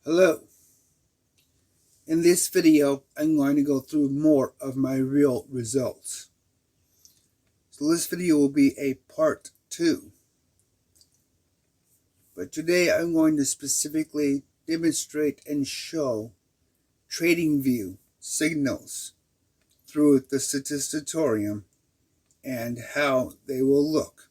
Hello. In this video, I'm going to go through more of my real results. So this video will be a part 2. But today I'm going to specifically demonstrate and show TradingView signals through the statistitorium and how they will look.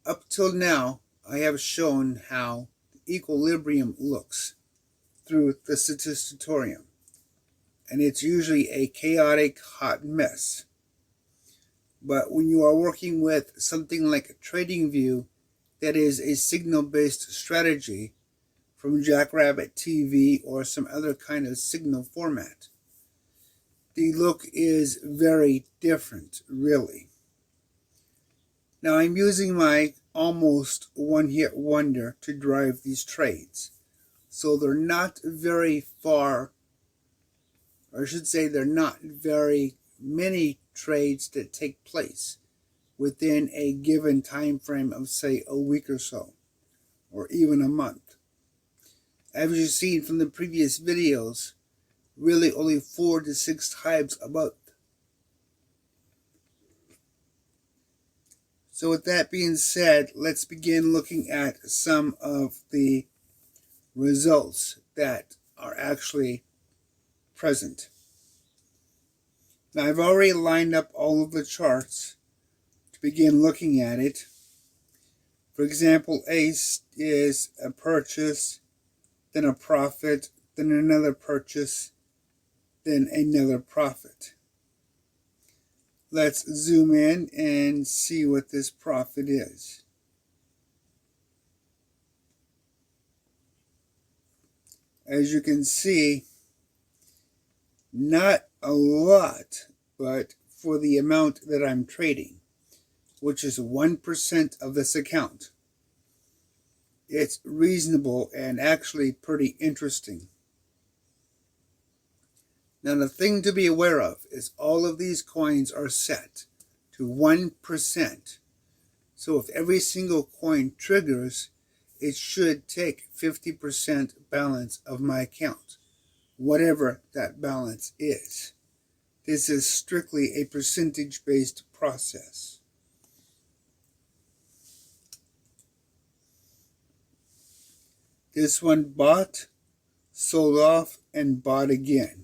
Up till now, I have shown how the equilibrium looks through the statistitorium, and it's usually a chaotic hot mess. But when you are working with something like TradingView that is a signal-based strategy from Jackrabbit TV or some other kind of signal format, the look is very different, really. Now I'm using my almost one-hit wonder to drive these trades. So they're not very far, or I should say they're not very many trades that take place within a given time frame of, say, a week or so, or even a month. As you've seen from the previous videos, really only 4 to 6 times a month. So with that being said, let's begin looking at some of the results that are actually present. Now I've already lined up all of the charts to begin looking at it. For example, ACE is a purchase, then a profit, then another purchase, then another profit. Let's zoom in and see what this profit is. As you can see, not a lot, but for the amount that I'm trading, which is 1% of this account, it's reasonable and actually pretty interesting. Now the thing to be aware of is all of these coins are set to 1%. So if every single coin triggers, it should take 50% balance of my account, whatever that balance is. This is strictly a percentage-based process. This one bought, sold off, and bought again.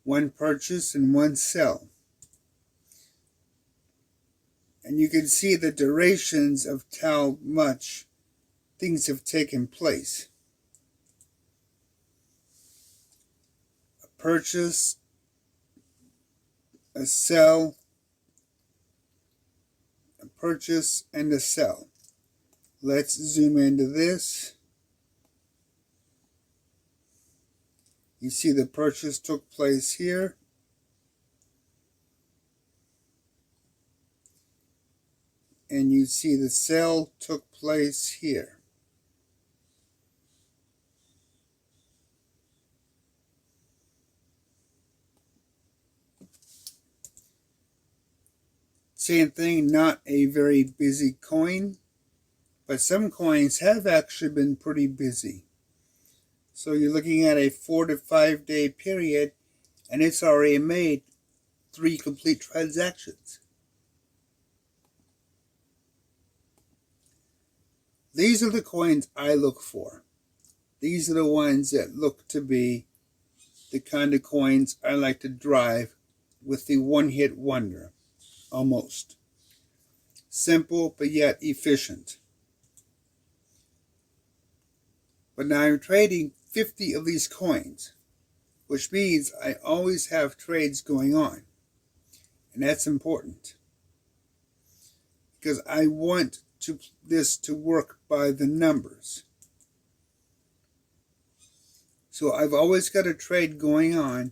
One purchase and one sell. And you can see the durations of how much things have taken place. A purchase, a sell, a purchase, and a sell. Let's zoom into this. You see the purchase took place here. And you see the sell took place here. Same thing, not a very busy coin, but some coins have actually been pretty busy. So you're looking at a 4 to 5 day period, and it's already made 3 complete transactions. These are the coins I look for. These are the ones that look to be the kind of coins I like to drive with the one-hit wonder, almost. Simple, but yet efficient. But now I'm trading 50 of these coins, which means I always have trades going on. And that's important, because I want this to work by the numbers. So I've always got a trade going on,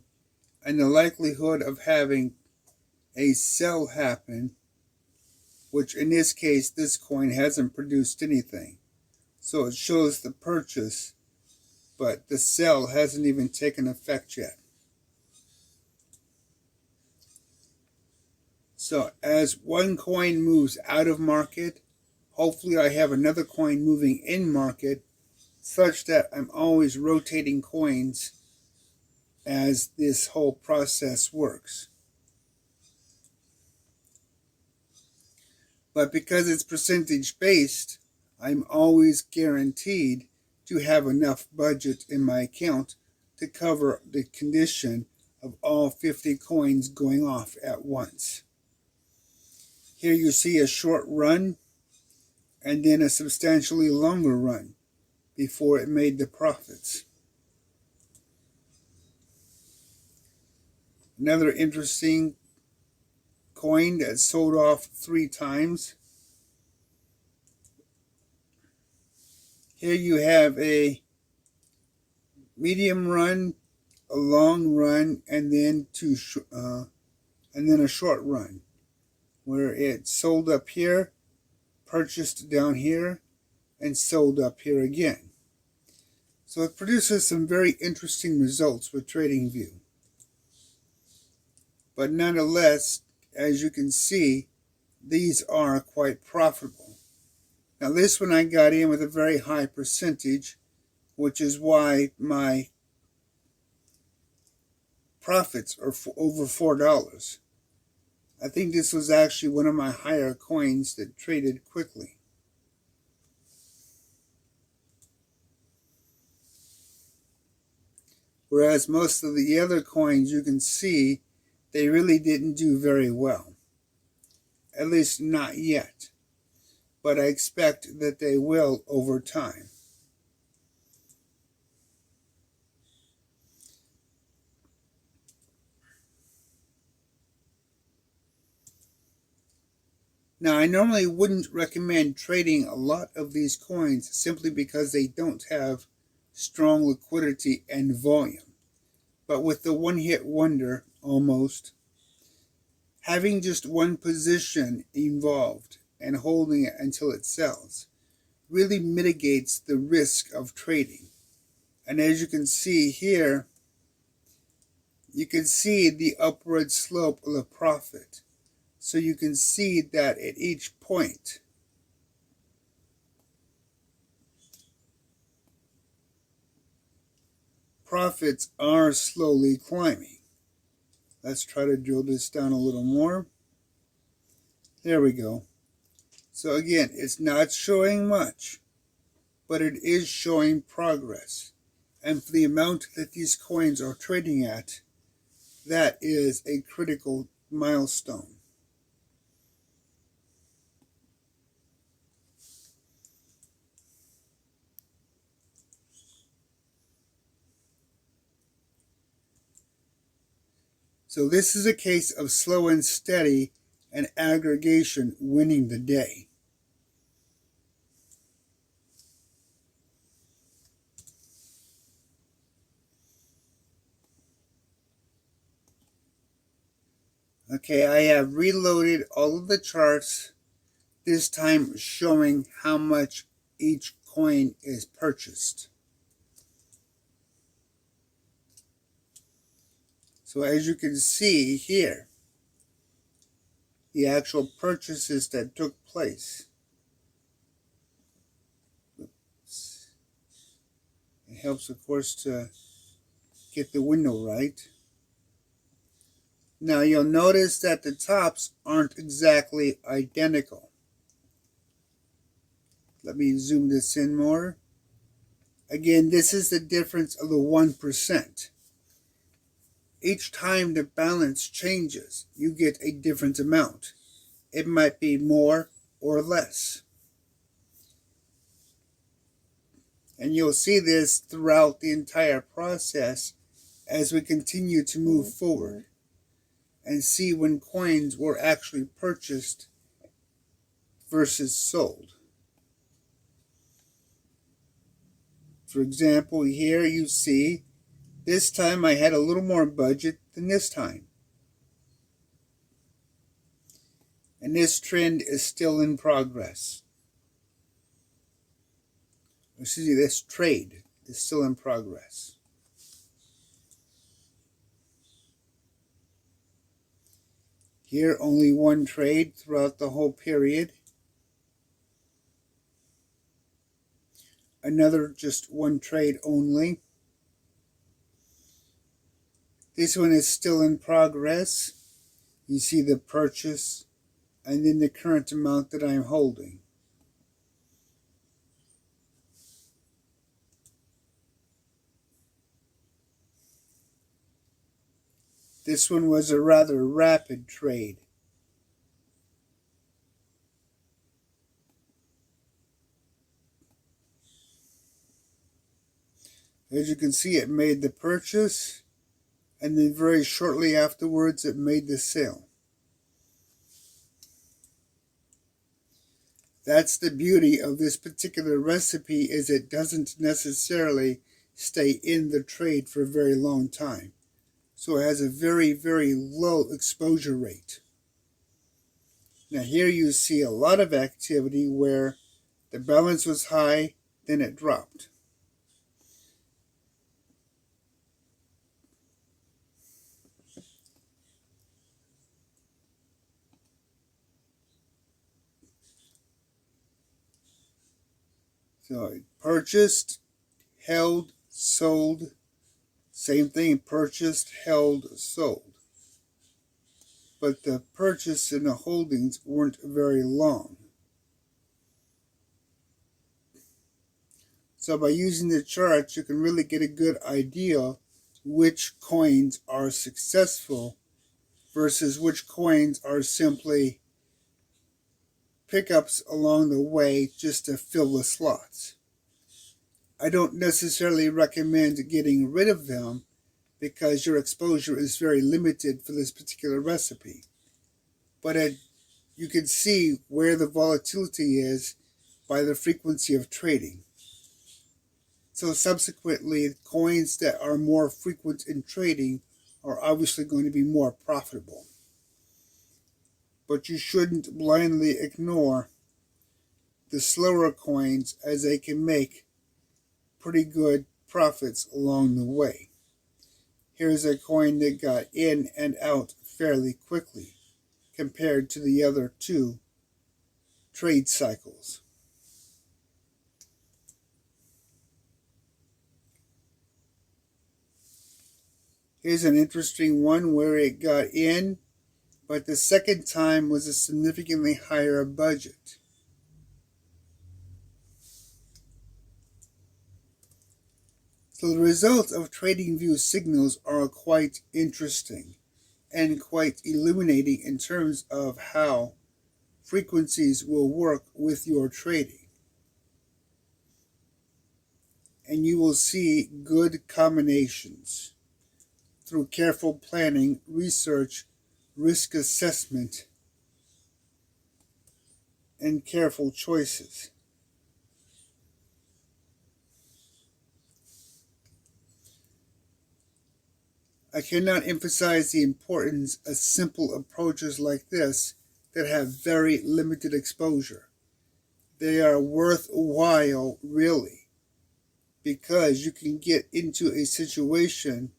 and the likelihood of having a sell happen, which in this case this coin hasn't produced anything. So it shows the purchase, but the sell hasn't even taken effect yet. So as one coin moves out of market, Hopefully I have another coin moving in market such that I'm always rotating coins as this whole process works. But because it's percentage based, I'm always guaranteed to have enough budget in my account to cover the condition of all 50 coins going off at once. Here you see a short run and then a substantially longer run before it made the profits. Another interesting coin that sold off 3 times. Here you have a medium run, a long run, and then a short run, where it sold up here, purchased down here, and sold up here again. So it produces some very interesting results with TradingView. But nonetheless, as you can see, these are quite profitable. Now this one I got in with a very high percentage, which is why my profits are over $4. I think this was actually one of my higher coins that traded quickly. Whereas most of the other coins, you can see, they really didn't do very well. At least not yet. But I expect that they will over time. Now, I normally wouldn't recommend trading a lot of these coins simply because they don't have strong liquidity and volume. But with the one-hit wonder, almost, having just one position involved and holding it until it sells really mitigates the risk of trading. And as you can see here, you can see the upward slope of the profit. So you can see that at each point, profits are slowly climbing. Let's try to drill this down a little more. There we go. So again, it's not showing much, but it is showing progress. And for the amount that these coins are trading at, that is a critical milestone. So this is a case of slow and steady and aggregation winning the day. Okay, I have reloaded all of the charts, this time showing how much each coin is purchased. So as you can see here, the actual purchases that took place. Oops. It helps, of course, to get the window right. Now you'll notice that the tops aren't exactly identical. Let me zoom this in more. Again, this is the difference of the 1%. Each time the balance changes, you get a different amount. It might be more or less. And you'll see this throughout the entire process as we continue to move forward and see when coins were actually purchased versus sold. For example, here you see this time I had a little more budget than this time. And this trend is still in progress. Excuse me, this trade is still in progress. Here, only one trade throughout the whole period. another just one trade only. This one is still in progress. You see the purchase and then the current amount that I'm holding. This one was a rather rapid trade. As you can see, it made the purchase, and then very shortly afterwards it made the sale. That's the beauty of this particular recipe, is it doesn't necessarily stay in the trade for a very long time. So it has a very, very low exposure rate. Now here you see a lot of activity where the balance was high, then it dropped. So it purchased, held, sold. Same thing, purchased, held, sold. But the purchase and the holdings weren't very long. So by using the charts, you can really get a good idea which coins are successful versus which coins are simply pickups along the way just to fill the slots. I don't necessarily recommend getting rid of them because your exposure is very limited for this particular recipe. But you can see where the volatility is by the frequency of trading. So subsequently, coins that are more frequent in trading are obviously going to be more profitable. But you shouldn't blindly ignore the slower coins, as they can make pretty good profits along the way. Here's a coin that got in and out fairly quickly compared to the other two trade cycles. Here's an interesting one where it got in, but the second time was a significantly higher budget. So the results of TradingView signals are quite interesting and quite illuminating in terms of how frequencies will work with your trading. And you will see good combinations through careful planning, research, risk assessment, and careful choices. I cannot emphasize the importance of simple approaches like this that have very limited exposure. They are worthwhile, really, because you can get into a situation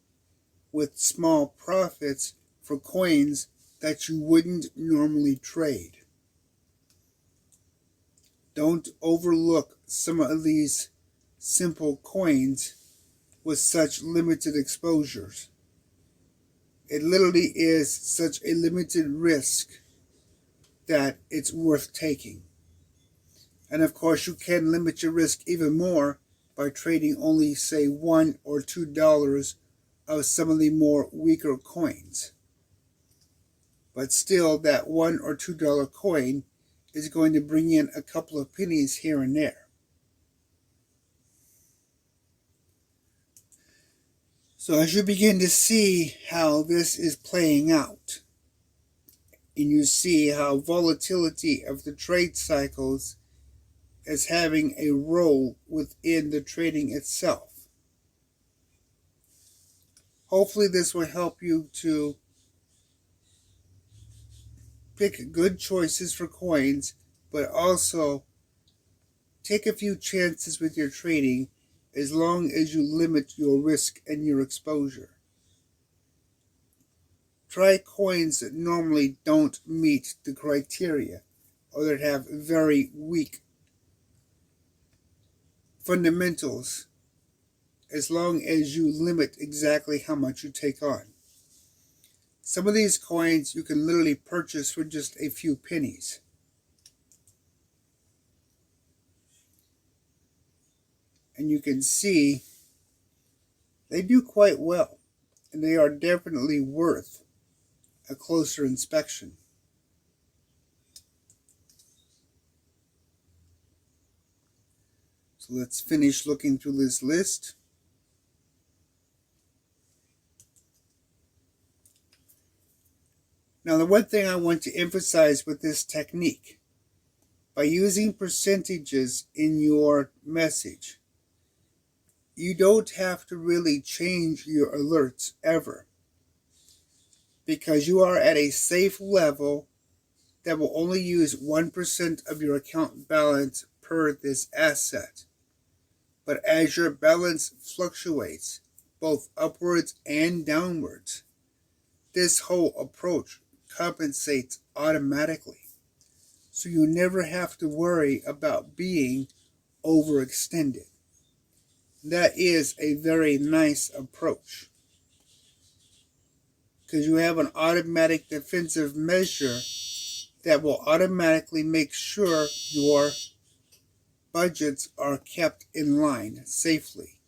with small profits for coins that you wouldn't normally trade. Don't overlook some of these simple coins with such limited exposures. It literally is such a limited risk that it's worth taking. And of course, you can limit your risk even more by trading only, say, $1 or $2 of some of the more weaker coins. But still, that $1 or $2 coin is going to bring in a couple of pennies here and there. So as you begin to see how this is playing out, and you see how volatility of the trade cycles is having a role within the trading itself, hopefully this will help you to pick good choices for coins, but also take a few chances with your trading as long as you limit your risk and your exposure. Try coins that normally don't meet the criteria or that have very weak fundamentals as long as you limit exactly how much you take on. Some of these coins you can literally purchase for just a few pennies. And you can see they do quite well, and they are definitely worth a closer inspection. So let's finish looking through this list. Now, the one thing I want to emphasize with this technique, by using percentages in your message, you don't have to really change your alerts ever, because you are at a safe level that will only use 1% of your account balance per this asset. But as your balance fluctuates, both upwards and downwards, this whole approach compensates automatically. So you never have to worry about being overextended. That is a very nice approach, because you have an automatic defensive measure that will automatically make sure your budgets are kept in line safely.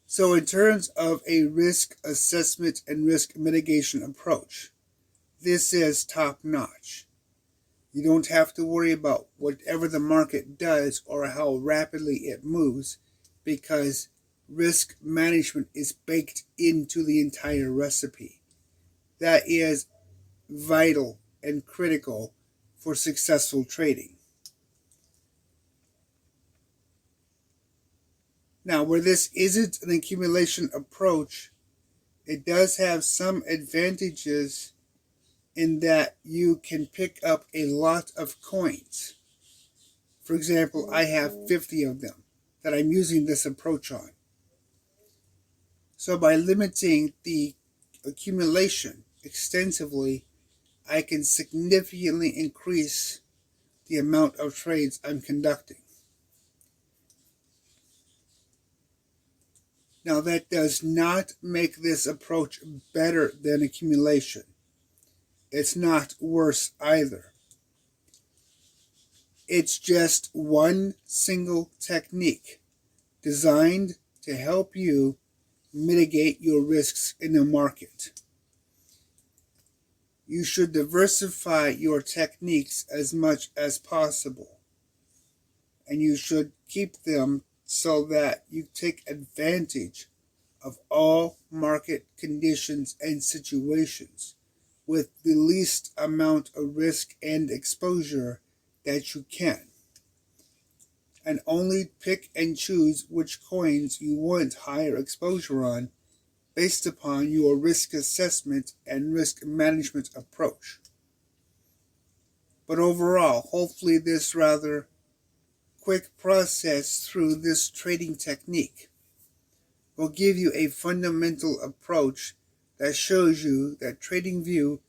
So in terms of a risk assessment and risk mitigation approach, this is top-notch. You don't have to worry about whatever the market does or how rapidly it moves, because risk management is baked into the entire recipe. That is vital and critical for successful trading. Now, where this isn't an accumulation approach, it does have some advantages in that you can pick up a lot of coins. For example, I have 50 of them that I'm using this approach on. So by limiting the accumulation extensively, I can significantly increase the amount of trades I'm conducting. Now, that does not make this approach better than accumulation. It's not worse either. It's just one single technique designed to help you mitigate your risks in the market. You should diversify your techniques as much as possible, and you should keep them so that you take advantage of all market conditions and situations with the least amount of risk and exposure that you can, and only pick and choose which coins you want higher exposure on based upon your risk assessment and risk management approach. But overall, hopefully this rather quick process through this trading technique will give you a fundamental approach that shows you that TradingView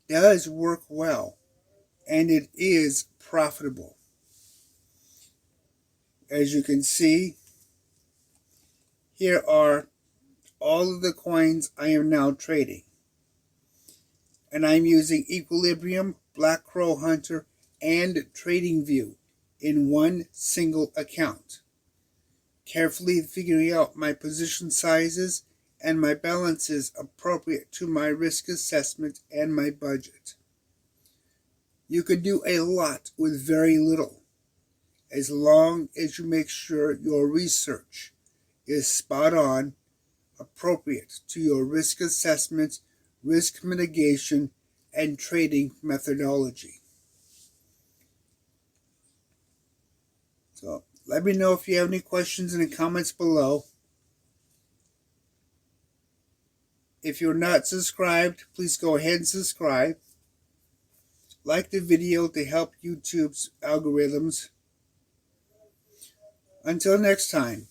does work well and it is profitable. As you can see, here are all of the coins I am now trading. And I'm using Equilibrium, Black Crow Hunter, and TradingView in one single account, carefully figuring out my position sizes and my balances appropriate to my risk assessment and my budget. You could do a lot with very little, as long as you make sure your research is spot on, appropriate to your risk assessment, risk mitigation, and trading methodology. So let me know if you have any questions in the comments below. If you're not subscribed, please go ahead and subscribe. Like the video to help YouTube's algorithms. Until next time.